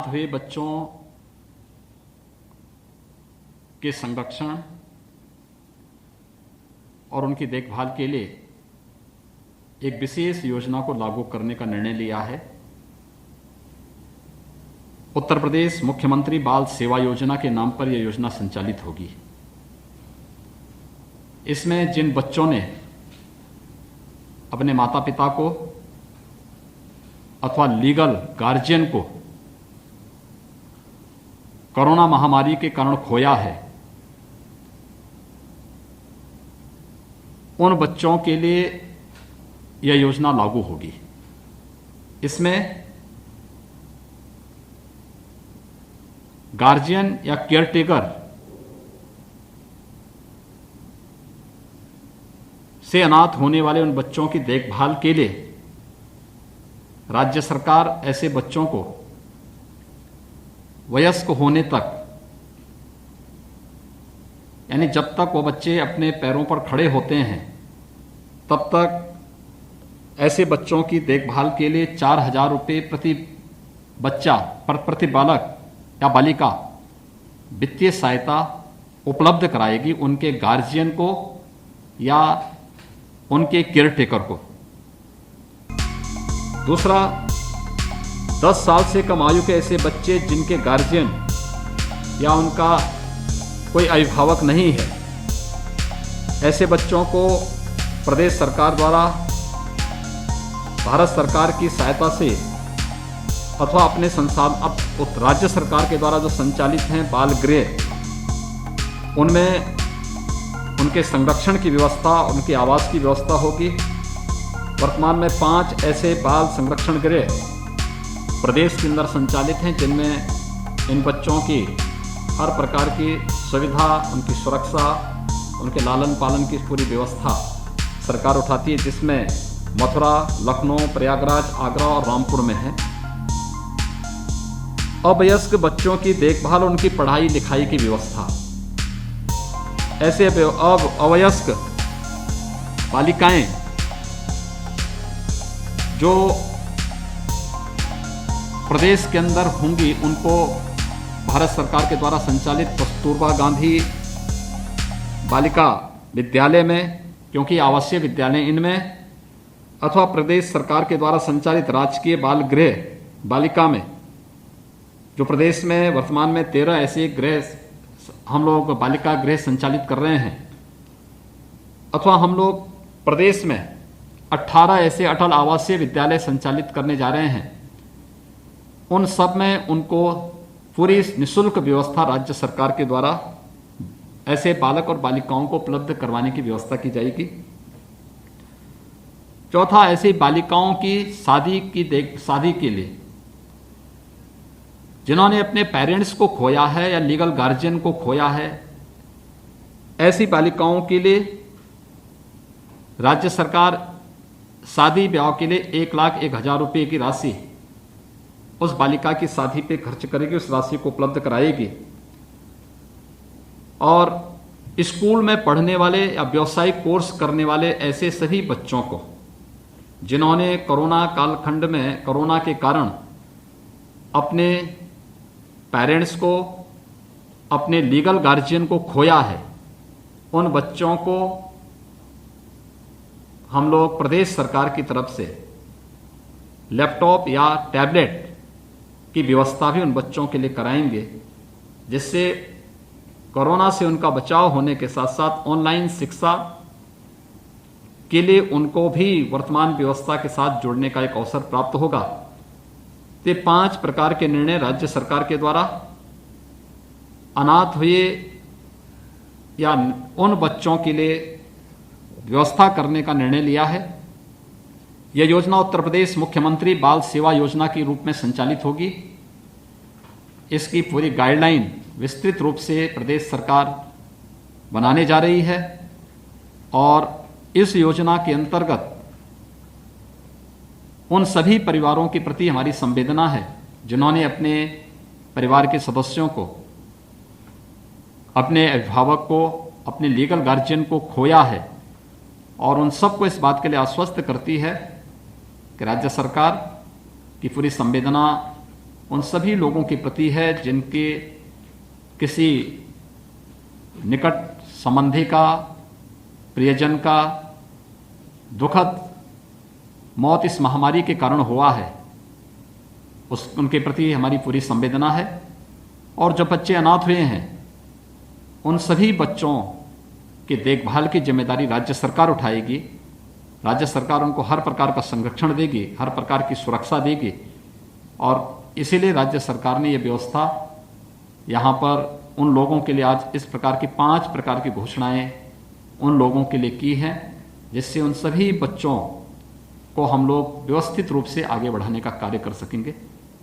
हुए बच्चों के संरक्षण और उनकी देखभाल के लिए एक विशेष योजना को लागू करने का निर्णय लिया है। उत्तर प्रदेश मुख्यमंत्री बाल सेवा योजना के नाम पर यह योजना संचालित होगी। इसमें जिन बच्चों ने अपने माता पिता को अथवा लीगल गार्जियन को कोरोना महामारी के कारण खोया है, उन बच्चों के लिए यह योजना लागू होगी। इसमें गार्जियन या केयरटेकर से अनाथ होने वाले उन बच्चों की देखभाल के लिए राज्य सरकार ऐसे बच्चों को वयस्क होने तक, यानी जब तक वो बच्चे अपने पैरों पर खड़े होते हैं तब तक ऐसे बच्चों की देखभाल के लिए 4,000 रुपये प्रति बच्चा प्रति बालक या बालिका वित्तीय सहायता उपलब्ध कराएगी उनके गार्जियन को या उनके केयरटेकर को। दूसरा, 10 साल से कम आयु के ऐसे बच्चे जिनके गार्जियन या उनका कोई अभिभावक नहीं है, ऐसे बच्चों को प्रदेश सरकार द्वारा भारत सरकार की सहायता से अथवा अपने संसाधन राज्य सरकार के द्वारा जो संचालित हैं बाल गृह, उनमें उनके संरक्षण की व्यवस्था, उनके आवास की व्यवस्था होगी। वर्तमान में 5 ऐसे बाल संरक्षण गृह प्रदेश के अंदर संचालित हैं, जिनमें इन बच्चों की हर प्रकार की सुविधा, उनकी सुरक्षा, उनके लालन पालन की पूरी व्यवस्था सरकार उठाती है, जिसमें मथुरा, लखनऊ, प्रयागराज, आगरा और रामपुर में है। अवयस्क बच्चों की देखभाल, उनकी पढ़ाई लिखाई की व्यवस्था, ऐसे अवयस्क बालिकाएं जो प्रदेश के अंदर होंगी, उनको भारत सरकार के द्वारा संचालित कस्तूरबा गांधी बालिका विद्यालय में, क्योंकि आवासीय विद्यालय इनमें, अथवा प्रदेश सरकार के द्वारा संचालित राजकीय बाल गृह बालिका में, जो प्रदेश में वर्तमान में 13 ऐसे गृह हम लोग बालिका गृह संचालित कर रहे हैं, अथवा हम लोग प्रदेश में 18 ऐसे अटल आवासीय विद्यालय संचालित करने जा रहे हैं। उन सब में उनको पूरी निःशुल्क व्यवस्था राज्य सरकार के द्वारा ऐसे बालक और बालिकाओं को उपलब्ध करवाने की व्यवस्था की जाएगी। चौथा, ऐसी बालिकाओं की शादी के लिए जिन्होंने अपने पेरेंट्स को खोया है या लीगल गार्जियन को खोया है, ऐसी बालिकाओं के लिए राज्य सरकार शादी ब्याह के लिए 1,01,000 रुपये की राशि उस बालिका की शादी पे खर्च करेगी, उस राशि को उपलब्ध कराएगी। और स्कूल में पढ़ने वाले या व्यावसायिक कोर्स करने वाले ऐसे सभी बच्चों को जिन्होंने कोरोना कालखंड में कोरोना के कारण अपने पेरेंट्स को, अपने लीगल गार्जियन को खोया है, उन बच्चों को हम लोग प्रदेश सरकार की तरफ से लैपटॉप या टैबलेट की व्यवस्था भी उन बच्चों के लिए कराएंगे, जिससे कोरोना से उनका बचाव होने के साथ साथ ऑनलाइन शिक्षा के लिए उनको भी वर्तमान व्यवस्था के साथ जुड़ने का एक अवसर प्राप्त होगा। ये 5 प्रकार के निर्णय राज्य सरकार के द्वारा अनाथ हुए या उन बच्चों के लिए व्यवस्था करने का निर्णय लिया है। यह योजना उत्तर प्रदेश मुख्यमंत्री बाल सेवा योजना के रूप में संचालित होगी। इसकी पूरी गाइडलाइन विस्तृत रूप से प्रदेश सरकार बनाने जा रही है और इस योजना के अंतर्गत उन सभी परिवारों के प्रति हमारी संवेदना है जिन्होंने अपने परिवार के सदस्यों को, अपने अभिभावक को, अपने लीगल गार्जियन को खोया है, और उन सबको इस बात के लिए आश्वस्त करती है कि राज्य सरकार की पूरी संवेदना उन सभी लोगों के प्रति है जिनके किसी निकट संबंधी का, प्रियजन का दुखद मौत इस महामारी के कारण हुआ है, उनके प्रति हमारी पूरी संवेदना है। और जो बच्चे अनाथ हुए हैं उन सभी बच्चों की देखभाल की जिम्मेदारी राज्य सरकार उठाएगी। राज्य सरकार उनको हर प्रकार का संरक्षण देगी, हर प्रकार की सुरक्षा देगी, और इसीलिए राज्य सरकार ने यह व्यवस्था यहाँ पर उन लोगों के लिए आज इस प्रकार की 5 प्रकार की घोषणाएं उन लोगों के लिए की हैं, जिससे उन सभी बच्चों को हम लोग व्यवस्थित रूप से आगे बढ़ाने का कार्य कर सकेंगे।